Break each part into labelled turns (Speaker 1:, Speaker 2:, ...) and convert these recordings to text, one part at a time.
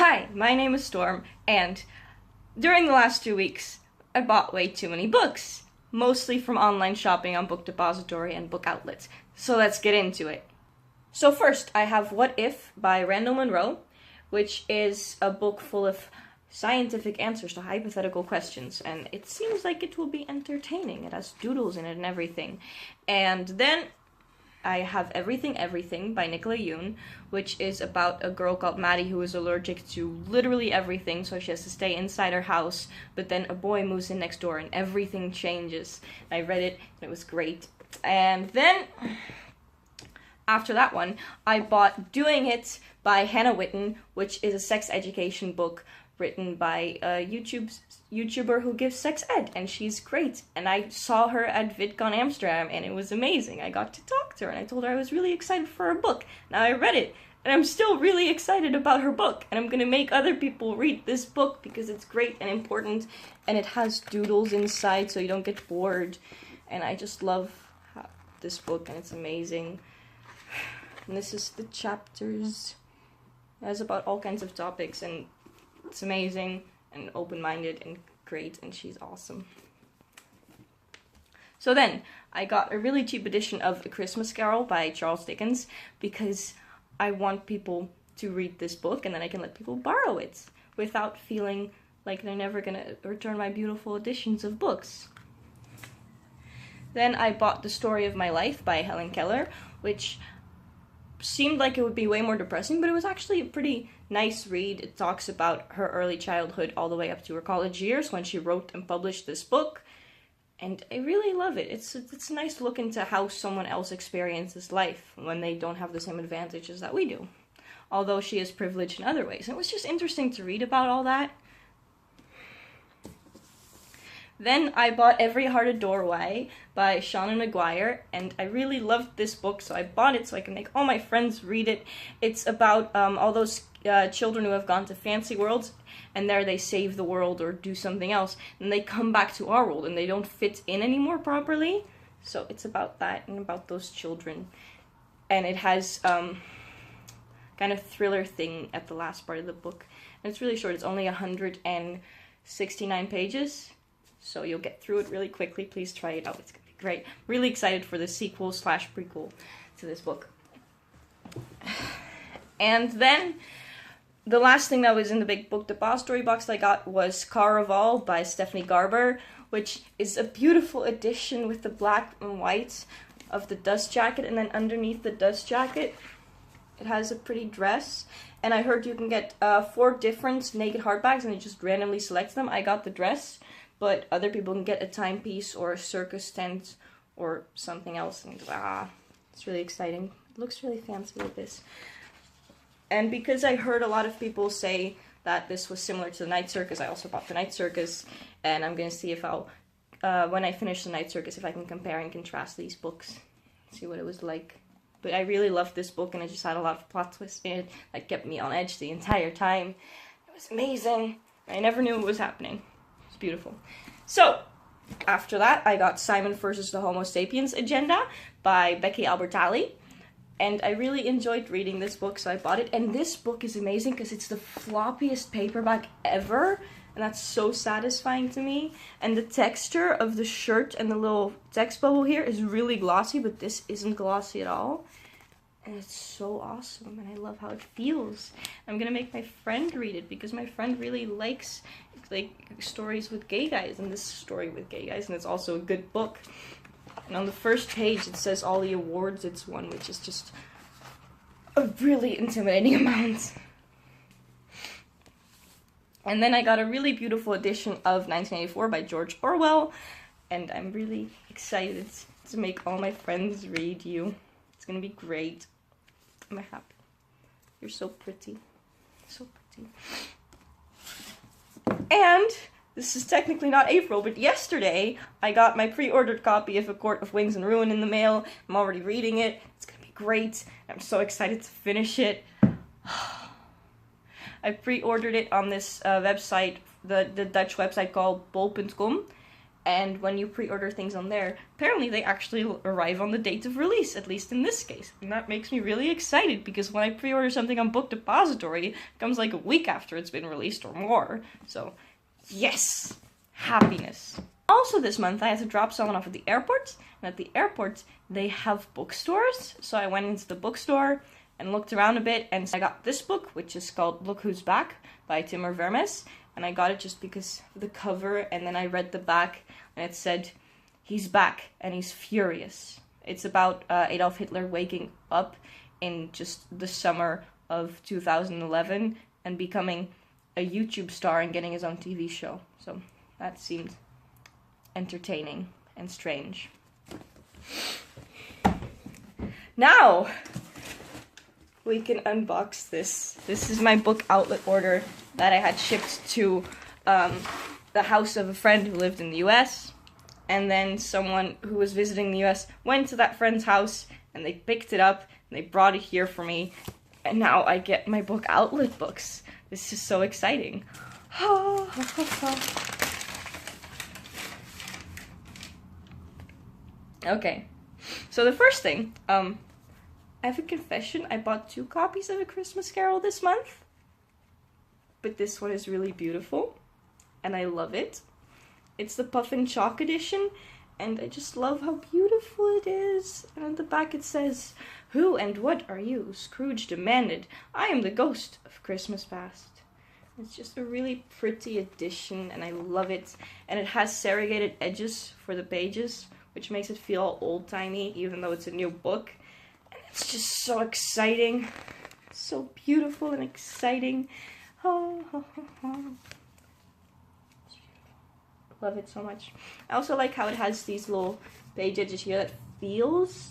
Speaker 1: Hi, my name is Storm, and during the last 2 weeks, I bought way too many books, mostly from online shopping on Book Depository and book outlets. So let's get into it. So first, I have What If by Randall Munroe, which is a book full of scientific answers to hypothetical questions, and it seems like it will be entertaining. It has doodles in it and everything. And then I have Everything by Nicola Yoon, which is about a girl called Maddie who is allergic to literally everything, so she has to stay inside her house, but then a boy moves in next door and everything changes. I read it and it was great. And then after that one, I bought Doing It by Hannah Witten, which is a sex education book written by a YouTuber who gives sex ed, and she's great. And I saw her at VidCon Amsterdam, and it was amazing. I got to talk to her, and I told her I was really excited for her book. Now I read it, and I'm still really excited about her book, and I'm gonna make other people read this book because it's great and important, and it has doodles inside so you don't get bored. And I just love this book, and it's amazing. And this is the chapters. It has about all kinds of topics, and it's amazing and open-minded and great, and she's awesome. So then, I got a really cheap edition of A Christmas Carol by Charles Dickens because I want people to read this book, and then I can let people borrow it without feeling like they're never gonna return my beautiful editions of books. Then I bought The Story of My Life by Helen Keller, which seemed like it would be way more depressing, but it was actually a pretty nice read. It talks about her early childhood all the way up to her college years when she wrote and published this book, and I really love it. It's a nice look into how someone else experiences life when they don't have the same advantages that we do, although she is privileged in other ways. And it was just interesting to read about all that. Then I bought Every Heart a Doorway by Seanan McGuire, and I really loved this book, so I bought it so I can make all my friends read it. It's about all those children who have gone to fancy worlds, and there they save the world or do something else, and they come back to our world, and they don't fit in anymore properly. So it's about that, and about those children. And it has kind of thriller thing at the last part of the book. And it's really short. It's only 169 pages. So you'll get through it really quickly. Please try it out. It's going to be great. Really excited for the sequel/prequel to this book. And then the last thing that was in the big Book Depository box I got was Caraval by Stephanie Garber, which is a beautiful edition with the black and white of the dust jacket. And then underneath the dust jacket, it has a pretty dress. And I heard you can get 4 different naked hardbacks and you just randomly select them. I got the dress, but other people can get a timepiece or a circus tent or something else. And it's really exciting. It looks really fancy with this. And because I heard a lot of people say that this was similar to the Night Circus, I also bought the Night Circus. And I'm going to see if I'll, when I finish the Night Circus, if I can compare and contrast these books. See what it was like. But I really loved this book, and it just had a lot of plot twists in it that kept me on edge the entire time. It was amazing. I never knew what was happening. Beautiful. So, after that, I got Simon vs. the Homo Sapiens Agenda by Becky Albertalli. And I really enjoyed reading this book, so I bought it. And this book is amazing because it's the floppiest paperback ever. And that's so satisfying to me. And the texture of the shirt and the little text bubble here is really glossy, but this isn't glossy at all. And it's so awesome, and I love how it feels. I'm gonna make my friend read it because my friend really likes stories with gay guys, and this story with gay guys, and it's also a good book. And on the first page it says all the awards it's won, which is just a really intimidating amount. And then I got a really beautiful edition of 1984 by George Orwell, and I'm really excited to make all my friends read you. It's gonna be great. I'm happy. You're so pretty. So pretty. And this is technically not April, but yesterday I got my pre-ordered copy of A Court of Wings and Ruin in the mail. I'm already reading it. It's gonna be great. I'm so excited to finish it. I pre-ordered it on this website, the Dutch website called bol.com. And when you pre-order things on there, apparently they actually arrive on the date of release, at least in this case. And that makes me really excited, because when I pre-order something on Book Depository, it comes like a week after it's been released or more. So, yes! Happiness. Also this month, I had to drop someone off at the airport, and at the airport, they have bookstores. So I went into the bookstore and looked around a bit, and I got this book, which is called Look Who's Back by Timur Vermes. And I got it just because of the cover, and then I read the back, and it said, he's back, and he's furious. It's about Adolf Hitler waking up in just the summer of 2011 and becoming a YouTube star and getting his own TV show. So that seemed entertaining and strange. Now, we can unbox this. This is my book outlet order that I had shipped to the house of a friend who lived in the US. And then someone who was visiting the US went to that friend's house and they picked it up and they brought it here for me. And now I get my book outlet books. This is so exciting. Okay, so the first thing, I have a confession. I bought 2 copies of A Christmas Carol this month, but this one is really beautiful, and I love it. It's the Puff and Chalk edition, and I just love how beautiful it is. And on the back it says, "Who and what are you?" Scrooge demanded. "I am the ghost of Christmas past." It's just a really pretty edition, and I love it. And it has serrated edges for the pages, which makes it feel old-timey, even though it's a new book. And it's just so exciting. So beautiful and exciting. Love it so much. I also like how it has these little page edges here that feels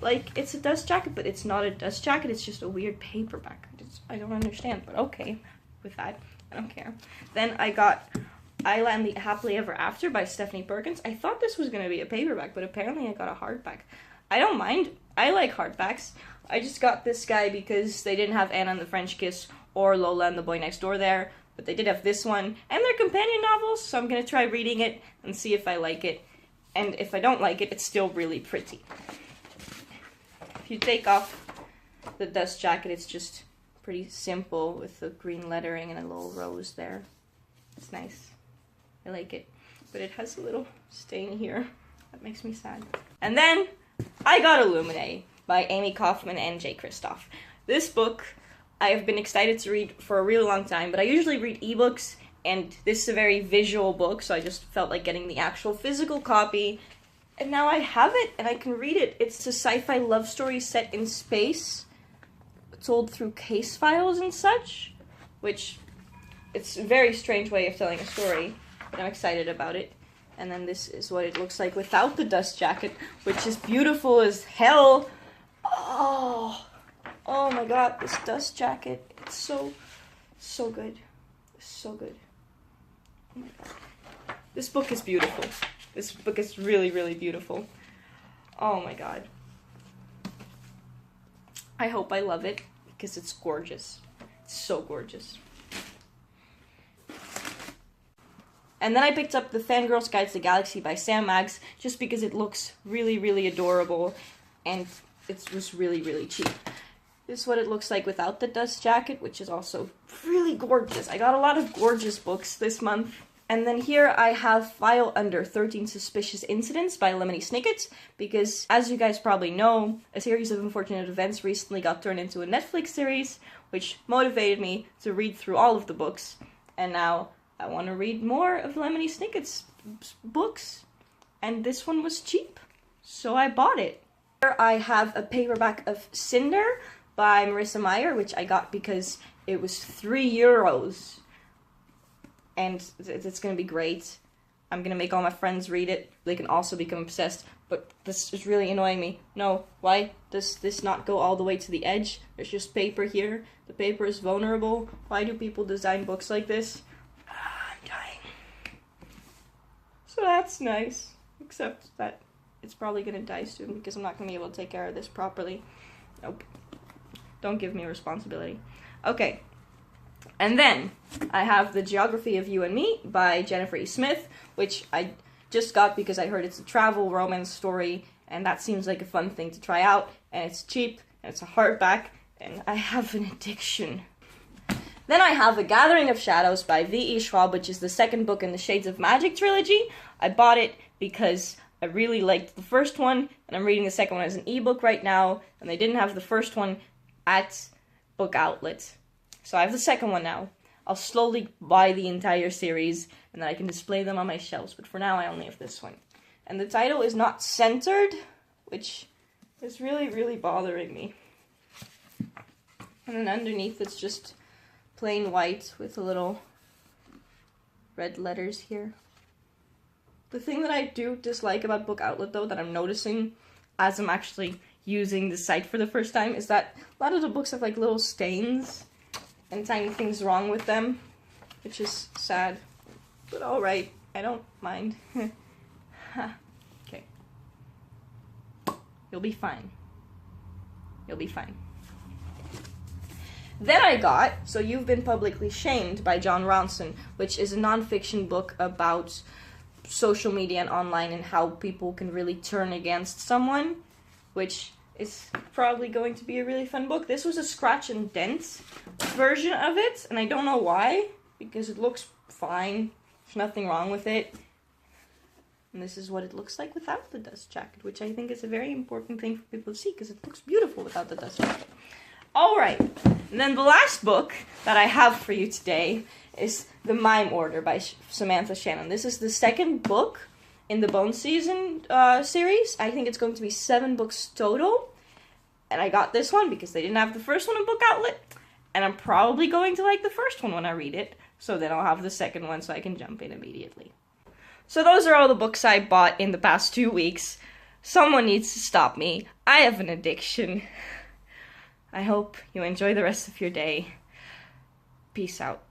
Speaker 1: like it's a dust jacket, but it's not a dust jacket, it's just a weird paperback. I don't understand, but okay with that. I don't care. Then I got Isla and the Happily Ever After by Stephanie Perkins. I thought this was going to be a paperback, but apparently I got a hardback. I don't mind. I like hardbacks. I just got this guy because they didn't have Anna and the French Kiss or Lola and the Boy Next Door there, but they did have this one, and they're companion novels, so I'm going to try reading it and see if I like it. And if I don't like it, it's still really pretty. If you take off the dust jacket, it's just pretty simple with the green lettering and a little rose there. It's nice. I like it. But it has a little stain here. That makes me sad. And then I got Illuminae by Amy Kaufman and Jay Kristoff. This book I have been excited to read for a really long time, but I usually read ebooks, and this is a very visual book, so I just felt like getting the actual physical copy. And now I have it, and I can read it. It's a sci-fi love story set in space, told through case files and such, which it's a very strange way of telling a story, but I'm excited about it. And then this is what it looks like without the dust jacket, which is beautiful as hell. Oh my god, this dust jacket, it's so good. So good. Oh my god. This book is beautiful. This book is really, really beautiful. Oh my god. I hope I love it, because it's gorgeous. It's so gorgeous. And then I picked up the Fangirls Guide to the Galaxy by Sam Maggs, just because it looks really, really adorable, and it was really, really cheap. This is what it looks like without the dust jacket, which is also really gorgeous. I got a lot of gorgeous books this month. And then here I have File Under 13 Suspicious Incidents by Lemony Snicket, because as you guys probably know, a series of unfortunate events recently got turned into a Netflix series, which motivated me to read through all of the books. And now I want to read more of Lemony Snicket's books, and this one was cheap, so I bought it. Here I have a paperback of Cinder by Marissa Meyer, which I got because it was €3, and it's going to be great. I'm going to make all my friends read it. They can also become obsessed, but this is really annoying me. No, why does this not go all the way to the edge? There's just paper here. The paper is vulnerable. Why do people design books like this? I'm dying. So that's nice, except that it's probably going to die soon because I'm not going to be able to take care of this properly. Nope. Don't give me responsibility. Okay. And then I have The Geography of You and Me by Jennifer E. Smith, which I just got because I heard it's a travel romance story, and that seems like a fun thing to try out, and it's cheap, and it's a hardback, and I have an addiction. Then I have A Gathering of Shadows by V.E. Schwab, which is the second book in the Shades of Magic trilogy. I bought it because I really liked the first one, and I'm reading the second one as an ebook right now, and they didn't have the first one at Book Outlet. So I have the second one now. I'll slowly buy the entire series, and then I can display them on my shelves, but for now I only have this one. And the title is not centered, which is really, really bothering me. And then underneath it's just plain white with a little red letters here. The thing that I do dislike about Book Outlet, though, that I'm noticing as I'm actually using the site for the first time, is that a lot of the books have like little stains and tiny things wrong with them, which is sad. But alright, I don't mind. Okay. You'll be fine. You'll be fine. Then I got So You've Been Publicly Shamed by Jon Ronson, which is a nonfiction book about social media and online and how people can really turn against someone, which is probably going to be a really fun book. This was a scratch and dent version of it, and I don't know why, because it looks fine. There's nothing wrong with it. And this is what it looks like without the dust jacket, which I think is a very important thing for people to see, because it looks beautiful without the dust jacket. Alright, and then the last book that I have for you today is The Mime Order by Samantha Shannon. This is the second book in the Bone Season series. I think it's going to be 7 books total. And I got this one because they didn't have the first one in Book Outlet. And I'm probably going to like the first one when I read it. So then I'll have the second one so I can jump in immediately. So those are all the books I bought in the past 2 weeks. Someone needs to stop me. I have an addiction. I hope you enjoy the rest of your day. Peace out.